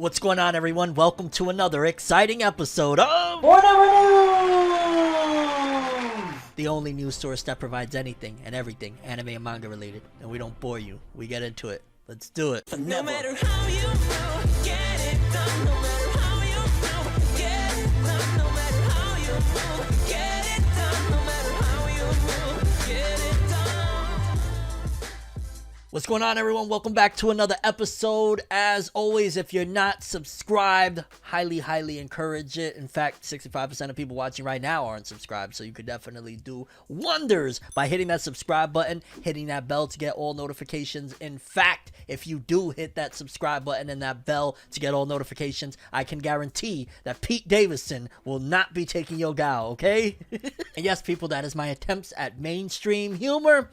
What's going on, everyone? Welcome to another exciting episode of FORNEVERNEWS! The only news source that provides anything and everything anime and manga related. And we don't bore you. We get into it. Let's do it. No matter how you feel, get it done. No matter how you feel, get it done. No matter how you move, get it done. No matter how you move, get it done. What's going on, everyone? Welcome back to another episode. As always, if you're not subscribed, highly encourage it. In fact, 65% of people watching right now aren't subscribed, so you could definitely do wonders by hitting that subscribe button, hitting that bell to get all notifications. In fact, if you do hit that subscribe button and that bell to get all notifications, I can guarantee that Pete Davidson will not be taking your gal, okay? And yes, people, that is my attempts at mainstream humor.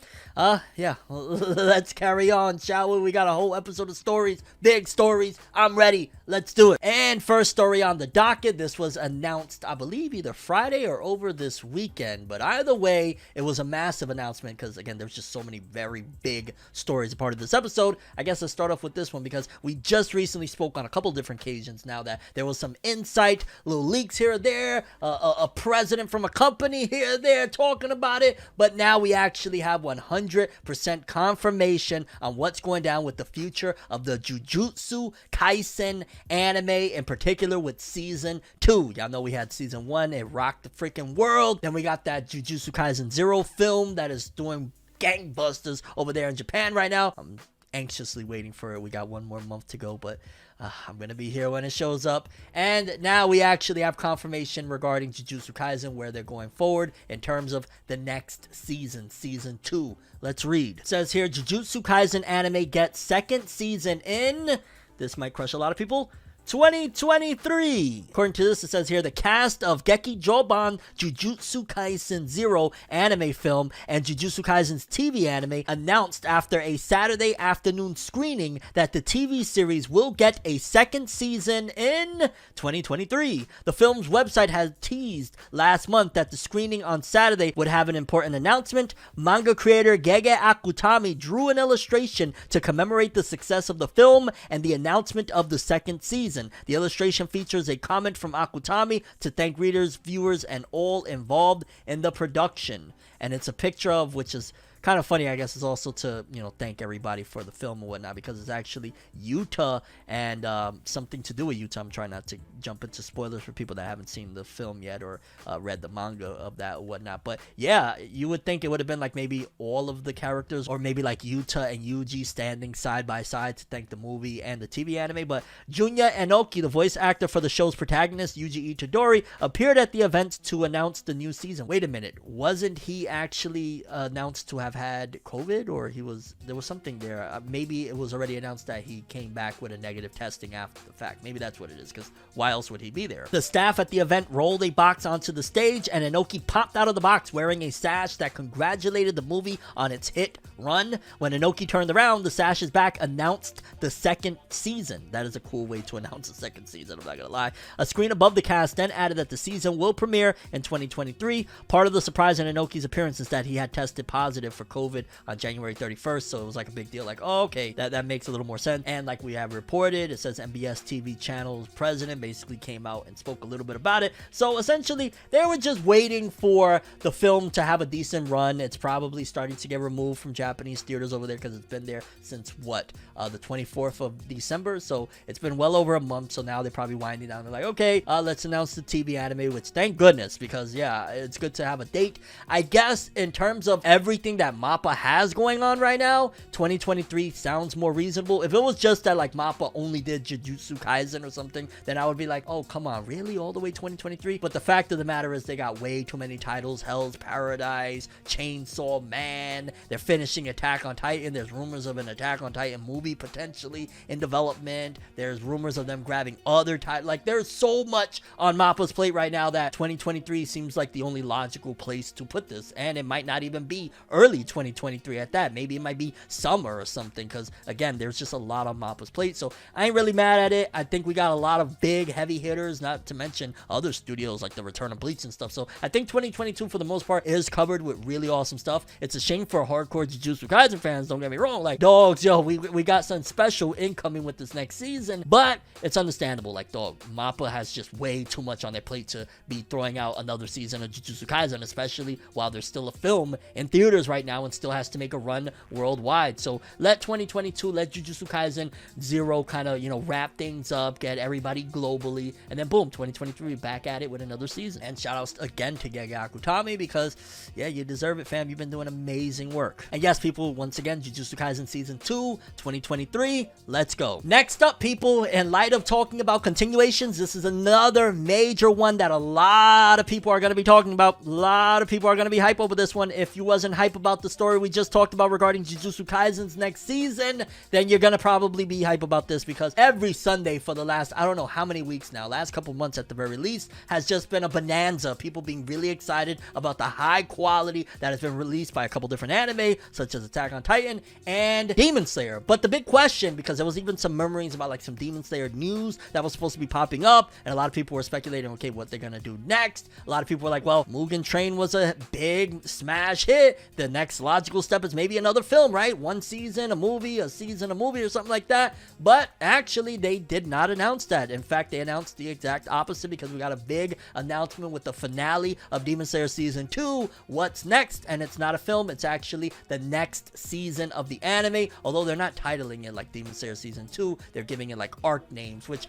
Yeah, let's carry on, shall we? We got a whole episode of stories, big stories. I'm ready. Let's do it. And first story on the docket. This was announced, I believe, either Friday or over this weekend. But either way, it was a massive announcement because, again, there's just so many very big stories a part of this episode. I guess let's start off with this one because we just recently spoke on a couple different occasions now that there was some insight, little leaks here or there, a president from a company here or there talking about it. But now we actually have 100% confirmation on what's going down with the future of the Jujutsu Kaisen anime, in particular with season 2. Y'all know we had season 1, it rocked the freaking world. Then we got that Jujutsu Kaisen 0 film that is doing gangbusters over there in Japan right now. I'm anxiously waiting for it. We got one more month to go, but I'm gonna be here when it shows up. And now we actually have confirmation regarding Jujutsu Kaisen, where they're going forward in terms of the next season, season 2. Let's read. It says here, Jujutsu Kaisen anime gets second season in, this might crush a lot of people, 2023. According to this, it says here, the cast of Geki Joban Jujutsu Kaisen 0 anime film and Jujutsu Kaisen's TV anime announced after a Saturday afternoon screening that the TV series will get a second season in 2023. The film's website had teased last month that the screening on Saturday would have an important announcement. Manga creator Gege Akutami drew an illustration to commemorate the success of the film and the announcement of the second season. The illustration features a comment from Akutami to thank readers, viewers, and all involved in the production. And it's a picture of, which is kind of funny, I guess, is also to, thank everybody for the film and whatnot, because it's actually Yuta and something to do with Yuta. I'm trying not to jump into spoilers for people that haven't seen the film yet or read the manga of that or whatnot. But yeah, you would think it would have been like maybe all of the characters, or maybe like Yuta and Yuji standing side by side to thank the movie and the TV anime. But Junya Enoki, the voice actor for the show's protagonist, Yuji Itadori, appeared at the event to announce the new season. Wait a minute, wasn't he actually announced to have had COVID, or there was something there? Maybe it was already announced that he came back with a negative testing after the fact. Maybe that's what it is, because why else would he be there? The staff at the event rolled a box onto the stage, and Enoki popped out of the box wearing a sash that congratulated the movie on its hit run. When Enoki turned around, the sash's back announced the second season. That is a cool way to announce a second season, I'm not gonna lie. A screen above the cast then added that the season will premiere in 2023. Part of the surprise in Enoki's appearance is that he had tested positive for COVID on January 31st, so it was like a big deal. Like, oh, okay, that makes a little more sense. And like we have reported, it says MBS TV channel's president basically came out and spoke a little bit about it. So essentially, they were just waiting for the film to have a decent run. It's probably starting to get removed from Japanese theaters over there because it's been there since what, the 24th of December. So it's been well over a month. So now they're probably winding down. They're like, okay, let's announce the TV anime, which thank goodness, because yeah, it's good to have a date. I guess in terms of everything that MAPPA has going on right now, 2023 sounds more reasonable. If it was just that like MAPPA only did Jujutsu Kaisen or something, then I would be like, oh, come on, really? All the way 2023? But the fact of the matter is they got way too many titles. Hell's Paradise, Chainsaw Man, they're finishing Attack on Titan. There's rumors of an Attack on Titan movie potentially in development. There's rumors of them grabbing other titles. Like, there's so much on MAPPA's plate right now that 2023 seems like the only logical place to put this, and it might not even be early early 2023 at that. Maybe it might be summer or something, because again, there's just a lot on Mappa's plate. So I ain't really mad at it. I think we got a lot of big heavy hitters, not to mention other studios like the Return of Bleach and stuff. So I think 2022 for the most part is covered with really awesome stuff. It's a shame for hardcore Jujutsu Kaisen fans, don't get me wrong, like, dogs, yo, we got something special incoming with this next season, but it's understandable. Like, dog, Mappa has just way too much on their plate to be throwing out another season of Jujutsu Kaisen, especially while there's still a film in theaters right now and still has to make a run worldwide. So let 2022, let Jujutsu Kaisen 0 kind of, you know, wrap things up, get everybody globally, and then boom, 2023 back at it with another season. And shout outs again to Gege Akutami, because yeah, you deserve it, fam. You've been doing amazing work. And yes, people, once again, Jujutsu Kaisen season 2 2023, let's go. Next up, people, in light of talking about continuations, this is another major one that a lot of people are going to be talking about. A lot of people are going to be hype over this one. If you wasn't hype about the story we just talked about regarding Jujutsu Kaisen's next season, then you're going to probably be hype about this, because every Sunday for the last, I don't know how many weeks now, last couple months at the very least, has just been a bonanza. People being really excited about the high quality that has been released by a couple different anime, such as Attack on Titan and Demon Slayer. But the big question, because there was even some murmurings about like some Demon Slayer news that was supposed to be popping up, and a lot of people were speculating, okay, what they're gonna do next. A lot of people were like, well, Mugen Train was a big smash hit. The next logical step is maybe another film, right? One season, a movie, a season, a movie, or something like that. But actually, they did not announce that. In fact, they announced the exact opposite, because we got a big announcement with the finale of Demon Slayer season 2. What's next? And it's not a film, it's actually the next season of the anime. Although they're not titling it like Demon Slayer season 2, they're giving it like arc names, which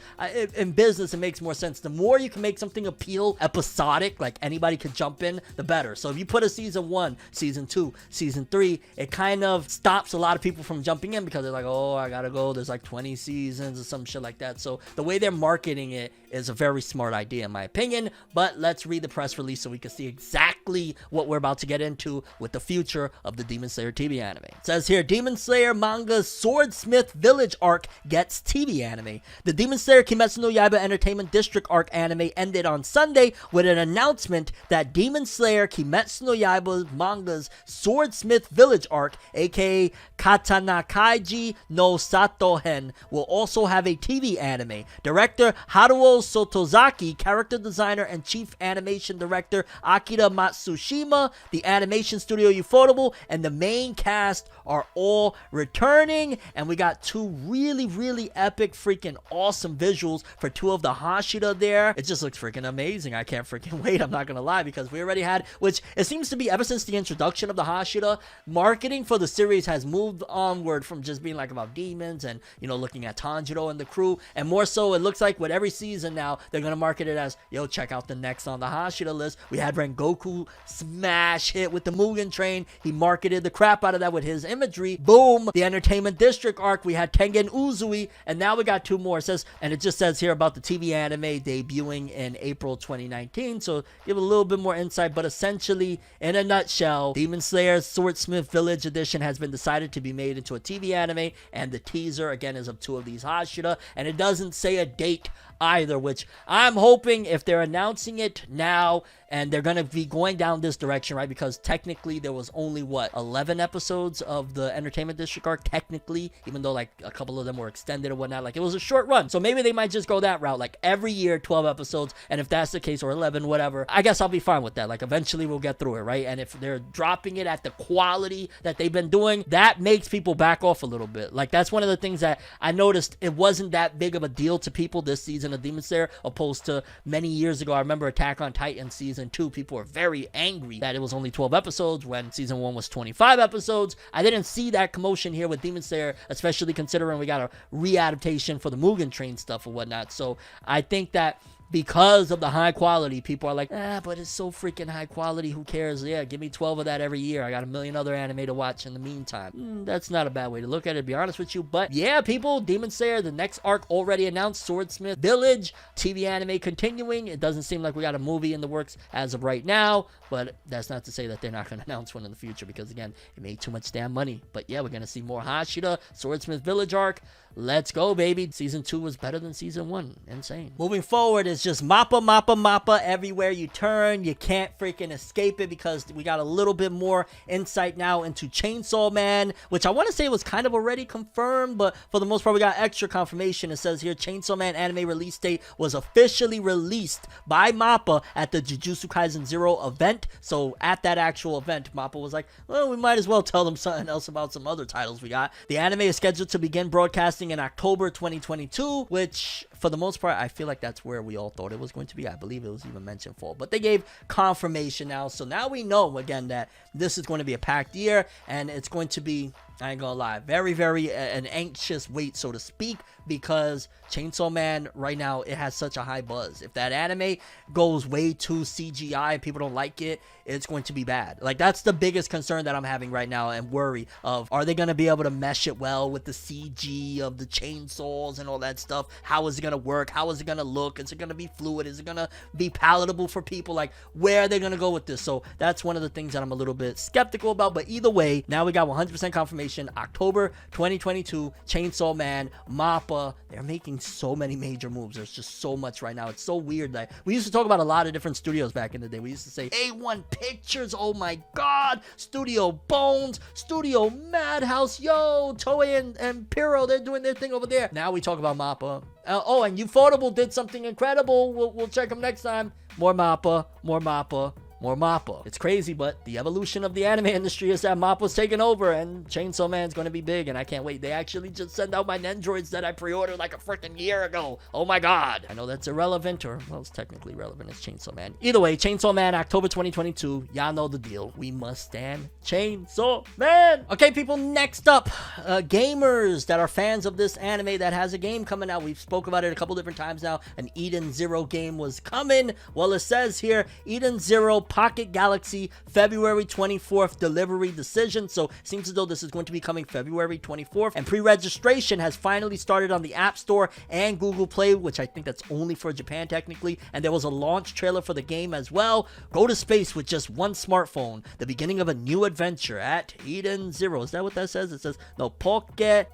in business it makes more sense. The more you can make something appeal episodic, like anybody could jump in, the better. So if you put a season 1, season 2, season 3, it kind of stops a lot of people from jumping in, because they're like, oh, I gotta go, there's like 20 seasons or some shit like that. So the way they're marketing it is a very smart idea in my opinion. But let's read the press release so we can see exactly what we're about to get into with the future of the Demon Slayer TV anime. It says here, Demon Slayer manga's Swordsmith Village arc gets TV anime. The Demon Slayer Kimetsu no Yaiba Entertainment District arc anime ended on Sunday with an announcement that Demon Slayer Kimetsu no Yaiba manga's Swordsmith Village arc, aka Katana Kaiji no Satohen, will also have a TV anime. Director Haruo Sotozaki, character designer and chief animation director Akira Matsushima, the animation studio Ufotable, and the main cast are all returning. And we got 2 really epic freaking awesome visuals for 2 of the Hashira there. It just looks freaking amazing. I can't freaking wait, I'm not gonna lie, because we already had, which it seems to be ever since the introduction of the Hashira, marketing for the series has moved onward from just being like about demons and, you know, looking at Tanjiro and the crew, and more so it looks like with every season now they're gonna market it as, yo, check out the next on the Hashira list. We had Rengoku smash hit with the Mugen Train. He marketed the crap out of that with his imagery. Boom. The Entertainment District arc, we had Tengen Uzui, and now we got 2 more. It says, and it just says here about the TV anime debuting in April 2019, so give a little bit more insight. But essentially, in a nutshell, Demon Slayer's Swordsmith Village edition has been decided to be made into a TV anime, and the teaser again is of 2 of these Hashira, and it doesn't say a date either, which I'm hoping, if they're announcing it now and they're gonna be going down this direction, right? Because technically there was only, what, 11 episodes of the Entertainment District arc, technically, even though like a couple of them were extended or whatnot. Like, it was a short run, so maybe they might just go that route, like every year 12 episodes. And if that's the case, or 11, whatever, I guess I'll be fine with that. Like, eventually we'll get through it, right? And if they're dropping it at the quality that they've been doing, that makes people back off a little bit. Like, that's one of the things that I noticed. It wasn't that big of a deal to people this season of Demon Slayer, opposed to many years ago. I remember Attack on Titan season 2, people were very angry that it was only 12 episodes when season 1 was 25 episodes. I didn't see that commotion here with Demon Slayer, especially considering we got a readaptation for the Mugen Train stuff or whatnot. So I think that because of the high quality, people are like, but it's so freaking high quality, who cares? Yeah, give me 12 of that every year. I got a million other anime to watch in the meantime. That's not a bad way to look at it, to be honest with you. But yeah, people, Demon Slayer, the next arc already announced, Swordsmith Village, TV anime continuing. It doesn't seem like we got a movie in the works as of right now, but that's not to say that they're not going to announce one in the future, because again, it made too much damn money. But yeah, we're going to see more Hashira, Swordsmith Village arc. let's go, baby. Season 2 was better than season 1. Insane. Moving forward, it's just mappa, mappa, mappa everywhere you turn. You can't freaking escape it because we got a little bit more insight now into Chainsaw Man, which I want to say was kind of already confirmed, but for the most part, we got extra confirmation. It says here, Chainsaw Man anime release date was officially released by Mappa at the Jujutsu Kaisen 0 event. So at that actual event, Mappa was like, well, we might as well tell them something else about some other titles we got. The anime is scheduled to begin broadcasting in October 2022, which for the most part, I feel like that's where we all thought it was going to be. I believe it was even mentioned fall, but they gave confirmation now. So now we know again that this is going to be a packed year, and it's going to be, I ain't gonna lie, very, very an anxious wait, so to speak, because Chainsaw Man right now, it has such a high buzz. If that anime goes way too CGI and people don't like it, it's going to be bad. Like, that's the biggest concern that I'm having right now, and worry of, are they going to be able to mesh it well with the CG of the chainsaws and all that stuff? How is it going to work? How is it going to look? Is it going to be fluid? Is it going to be palatable for people? Like, where are they going to go with this? So that's one of the things that I'm a little bit skeptical about. But either way, now we got 100% confirmation. October 2022, Chainsaw Man, Mappa. They're making so many major moves. There's just so much right now. It's so weird. Like, we used to talk about a lot of different studios back in the day. We used to say A1 Pictures, oh my god, Studio Bones, Studio Madhouse, yo, Toei and Piro, they're doing their thing over there. Now we talk about Mappa. Oh, and Ufotable did something incredible. We'll check them next time. More Mappa, more Mappa, more Mappa. It's crazy, but the evolution of the anime industry is that Mappa's taking over, and Chainsaw Man's going to be big, and I can't wait. They actually just sent out my Nendroids that I pre-ordered like a freaking year ago. Oh my god. I know that's irrelevant, or, well, it's technically relevant. It's Chainsaw Man. Either way, Chainsaw Man, October 2022. Y'all know the deal. We must stand Chainsaw Man. Okay, people, next up, gamers that are fans of this anime that has a game coming out. We've spoke about it a couple different times now. An Eden Zero game was coming. Well, it says here, Eden Zero Pocket Galaxy, February 24th delivery decision. So it seems as though this is going to be coming February 24th. And pre-registration has finally started on the App Store and Google Play, which I think that's only for Japan technically. And there was a launch trailer for the game as well. Go to space with just one smartphone. The beginning of a new adventure at Eden Zero. Is that what that says? It says, no, Yaura.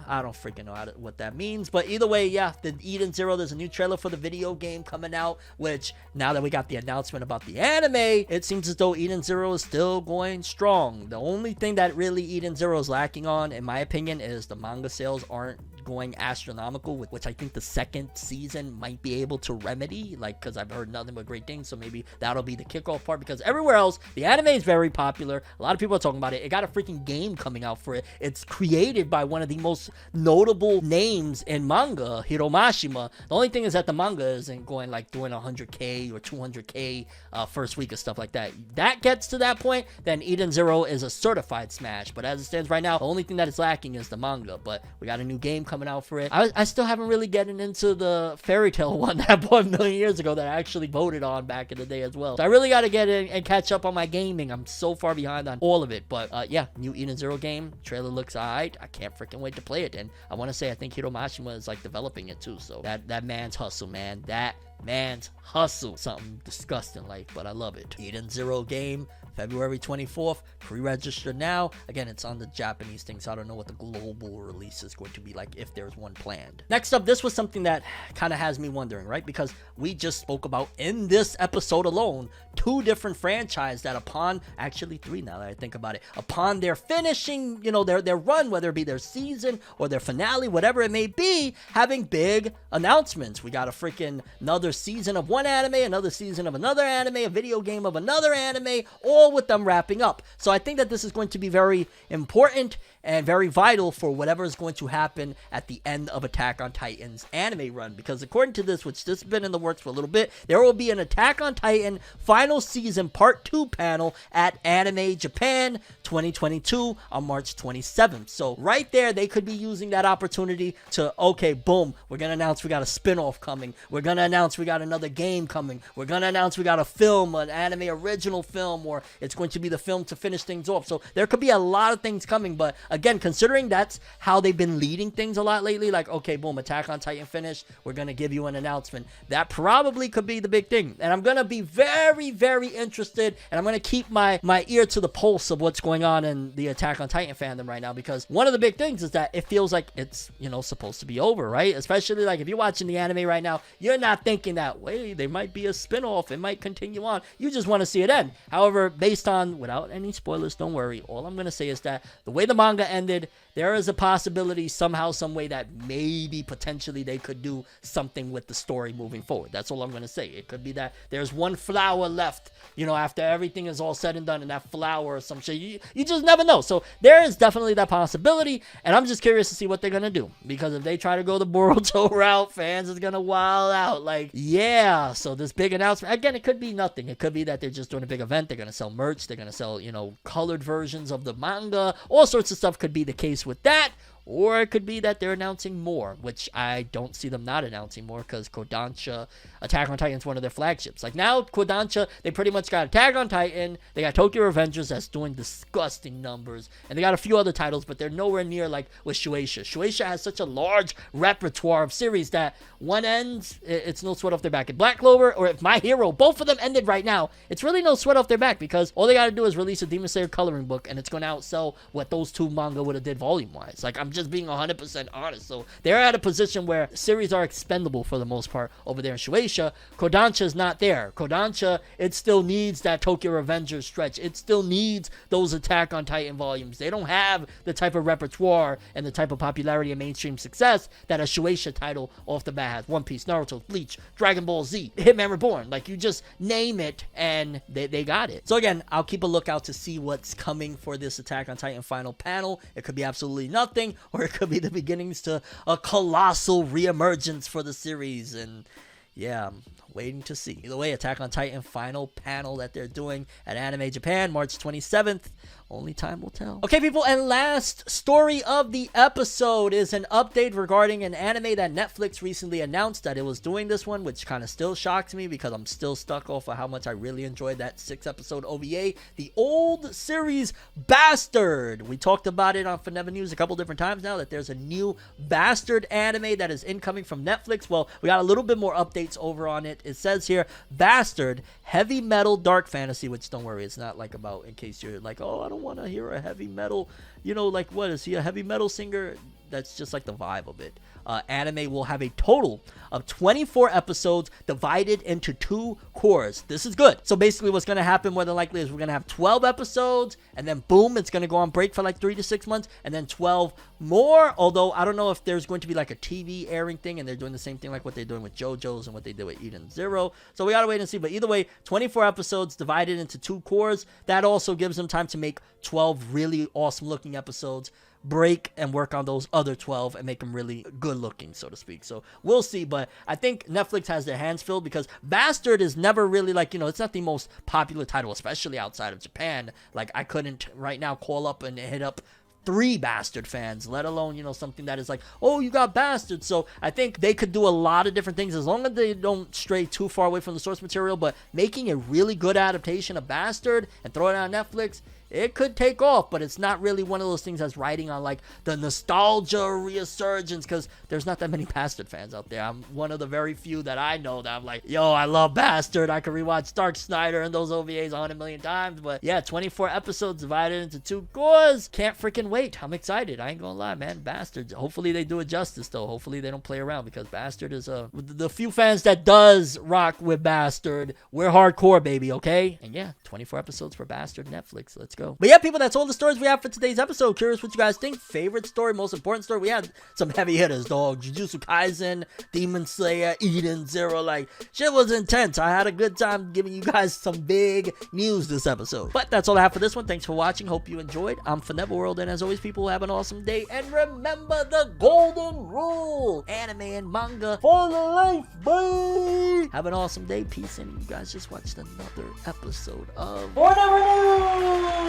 I don't freaking know what that means. But either way, yeah, the Eden Zero, there's a new trailer for the video game coming out, which now that we got the announcement about the anime, it seems as though Eden Zero is still going strong. The only thing that really Eden Zero is lacking on, in my opinion, is the manga sales aren't going astronomical, which I think the second season might be able to remedy, like, because I've heard nothing but great things, so maybe that'll be the kickoff part, because everywhere else, the anime is very popular. A lot of people are talking about it. It got a freaking game coming out for it. It's created by one of the most notable names in manga, Hiromashima. The only thing is that the manga isn't going, like, doing 100k or 200k first week of stuff like that. That gets to that point, then Eden Zero is a certified smash, but as it stands right now, the only thing that is lacking is the manga. But we got a new game coming out for it. I still haven't really gotten into the Fairy Tail one that I bought a million years ago that I actually voted on back in the day as well. So I really got to get in and catch up on my gaming. I'm so far behind on all of it. But yeah, new Eden Zero game. Trailer looks alright. I can't freaking wait to play it. And I want to say I think Hiromashima is like developing it too. So that man's hustle, man. That man's hustle. Something disgusting like, but I love it. Eden Zero game, February 24th. Pre-register now. Again, it's on the Japanese thing, so I don't know what the global release is going to be like, if there's one planned. Next up, this was something that kind of has me wondering, right? Because we just spoke about, in this episode alone, 2 different franchises that upon, actually 3 now that I think about it, upon their finishing, you know, their run, whether it be their season or their finale, whatever it may be, having big announcements. We got a freaking another season of one anime, another season of another anime, a video game of another anime, all with them wrapping up. So I think that this is going to be very important and very vital for whatever is going to happen at the end of Attack on Titan's anime run, because according to this, which this has been in the works for a little bit, there will be an Attack on Titan final season part 2 panel at Anime Japan 2022 on March 27th. So right there, they could be using that opportunity to, okay, boom, we're gonna announce we got a spin-off coming, we're gonna announce we got another game coming, we're gonna announce we got a film, an anime original film, or it's going to be the film to finish things off. So there could be a lot of things coming, but again, considering that's how they've been leading things a lot lately, like, okay, boom, Attack on Titan finished, we're gonna give you an announcement. That probably could be the big thing, and I'm gonna be very, very interested, and I'm gonna keep my ear to the pulse of what's going on in the Attack on Titan fandom right now, because one of the big things is that it feels like it's, you know, supposed to be over, right? Especially like if you're watching the anime right now, you're not thinking that, wait, there might be a spin-off, it might continue on. You just want to see it end. However, based on, without any spoilers, don't worry, all I'm gonna say is that the way the manga ended, there is a possibility somehow, some way that maybe potentially they could do something with the story moving forward. That's all I'm going to say. It could be that there's one flower left, you know, after everything is all said and done, and that flower or some shit. You just never know. So there is definitely that possibility, and I'm just curious to see what they're going to do, because if they try to go the Boruto route, fans is going to wild out. Like, yeah, so this big announcement, again, it could be nothing. It could be that they're just doing a big event. They're going to sell merch. They're going to sell, you know, colored versions of the manga. All sorts of stuff could be the case with that. Or it could be that they're announcing more, which I don't see them not announcing more, because Kodansha, Attack on Titan is one of their flagships. Like now, Kodansha, they pretty much got Attack on Titan, they got Tokyo Revengers that's doing disgusting numbers, and they got a few other titles, but they're nowhere near like with Shueisha. Shueisha has such a large repertoire of series that one ends, it's no sweat off their back. If Black Clover or if My Hero, both of them ended right now, it's really no sweat off their back, because all they got to do is release a Demon Slayer coloring book, and it's going to outsell what those two manga would have did volume-wise. Like, I'm just being 100% honest. So they're at a position where series are expendable for the most part over there in Shueisha. Kodansha's not there. Kodansha, it still needs that Tokyo Revengers stretch. It still needs those Attack on Titan volumes. They don't have the type of repertoire and the type of popularity and mainstream success that a Shueisha title off the bat has. One Piece, Naruto, Bleach, Dragon Ball Z, Hitman Reborn. Like, you just name it and they got it. So again, I'll keep a lookout to see what's coming for this Attack on Titan final panel. It could be absolutely nothing, or it could be the beginnings to a colossal reemergence for the series, and yeah, I'm waiting to see. Either way, Attack on Titan final panel that they're doing at Anime Japan, March 27th. Only time will tell. Okay, people, and last story of the episode is an update regarding an anime that Netflix recently announced that it was doing this one, which kind of still shocks me because I'm still stuck off of how much I really enjoyed that 6-episode OVA, the old series Bastard. We talked about it on FORNEVERNEWS a couple different times now, that there's a new Bastard anime that is incoming from Netflix. Well, we got a little bit more updates over on it. It says here, Bastard, heavy metal dark fantasy, which don't worry, it's not like about, in case you're like, oh, I don't want to hear a heavy metal, you know, like, what is he, a heavy metal singer? That's just like the vibe of it. Anime will have a total of 24 episodes divided into 2 cores. This is good. So basically what's going to happen more than likely is we're going to have 12 episodes, and then boom, it's going to go on break for like 3 to 6 months, and then 12 more. Although I don't know if there's going to be like a TV airing thing, and they're doing the same thing like what they're doing with JoJo's and what they did with Eden Zero. So we got to wait and see. But either way, 24 episodes divided into 2 cores. That also gives them time to make 12 really awesome looking episodes, break and work on those other 12 and make them really good looking, so to speak. So we'll see, but I think Netflix has their hands filled, because Bastard is never really like, you know, it's not the most popular title, especially outside of Japan. Like, I couldn't right now call up and hit up 3 Bastard fans, let alone, you know, something that is like, oh, you got Bastard. So I think they could do a lot of different things as long as they don't stray too far away from the source material, but making a really good adaptation of Bastard and throw it on Netflix, it could take off. But it's not really one of those things that's riding on like the nostalgia resurgence, because there's not that many Bastard fans out there. I'm one of the very few that I know that I'm like, yo, I love Bastard. I could rewatch Dark Snyder and those OVAs 100 million times. But yeah, 24 episodes divided into 2 cores. Can't freaking wait. I'm excited. I ain't gonna lie, man. Bastard. Hopefully they do it justice, though. Hopefully they don't play around, because Bastard is the few fans that does rock with Bastard. We're hardcore, baby, okay? And yeah, 24 episodes for Bastard Netflix. Let's go. But yeah, people, that's all the stories we have for today's episode. Curious what you guys think. Favorite story, most important story. We had some heavy hitters, dog. Jujutsu Kaisen, Demon Slayer, Eden Zero. Like, shit was intense. I had a good time giving you guys some big news this episode. But that's all I have for this one. Thanks for watching. Hope you enjoyed. I'm ForneverWorld, and as always, people, have an awesome day. And remember the golden rule: anime and manga for the life, boy. Have an awesome day. Peace, and you guys just watched another episode of FORNEVERNEWS.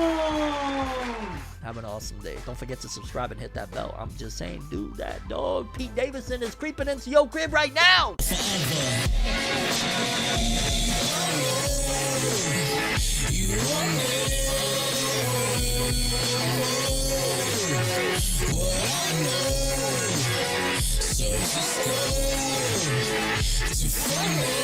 Have an awesome day. Don't forget to subscribe and hit that bell. I'm just saying, do that, dog. Pete Davidson is creeping into your crib right now. You to ForneverWorld.